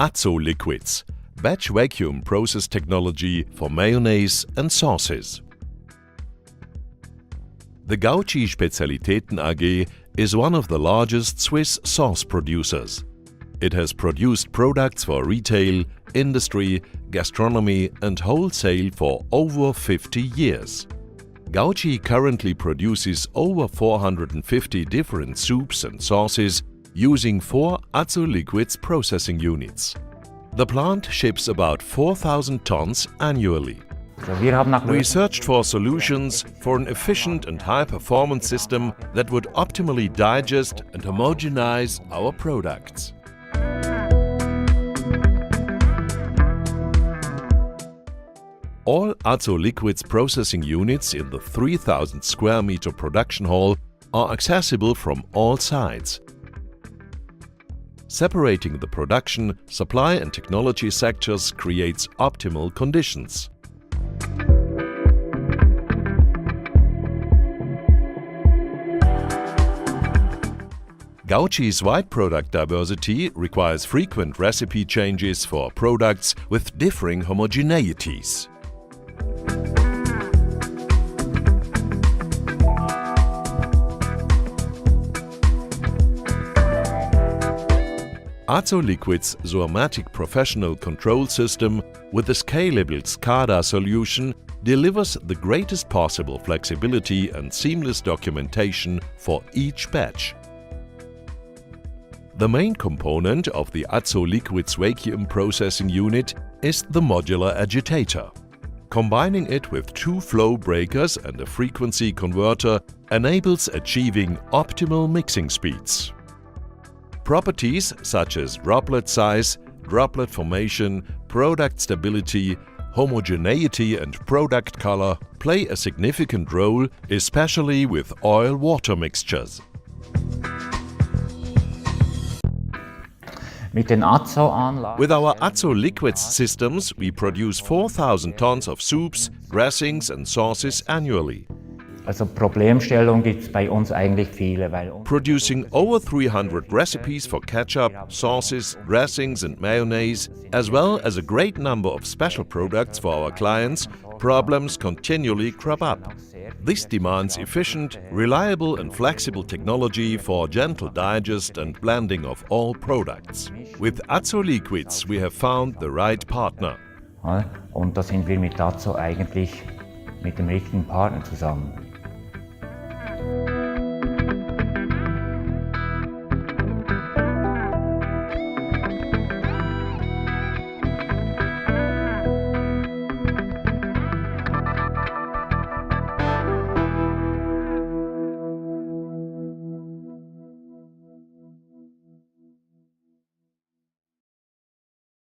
AZO Liquids, batch vacuum process technology for mayonnaise and sauces. The Gautschi Spezialitäten AG is one of the largest Swiss sauce producers. It has produced products for retail, industry, gastronomy and wholesale for over 50 years. Gautschi currently produces over 450 different soups and sauces using 4 AZO Liquids processing units. The plant ships about 4,000 tons annually. We searched for solutions for an efficient and high-performance system that would optimally digest and homogenize our products. All AZO Liquids processing units in the 3,000 square meter production hall are accessible from all sides. Separating the production, supply and technology sectors creates optimal conditions. Gautschi's wide product diversity requires frequent recipe changes for products with differing homogeneities. AZO Liquids' Zoamatic Professional Control System with a scalable SCADA solution delivers the greatest possible flexibility and seamless documentation for each batch. The main component of the AZO Liquids vacuum processing unit is the modular agitator. Combining it with 2 flow breakers and a frequency converter enables achieving optimal mixing speeds. Properties such as droplet size, droplet formation, product stability, homogeneity and product color play a significant role, especially with oil-water mixtures. With our AZO Liquids systems, we produce 4,000 tons of soups, dressings and sauces annually. Problemstellung gibt's bei uns eigentlich viele, producing over 300 recipes for ketchup, sauces, dressings and mayonnaise, as well as a great number of special products for our clients, problems continually crop up. This demands efficient, reliable and flexible technology for gentle digest and blending of all products. With AZO Liquids we have found the right partner. Und da sind wir mit AZO eigentlich mit dem richtigen Partner zusammen.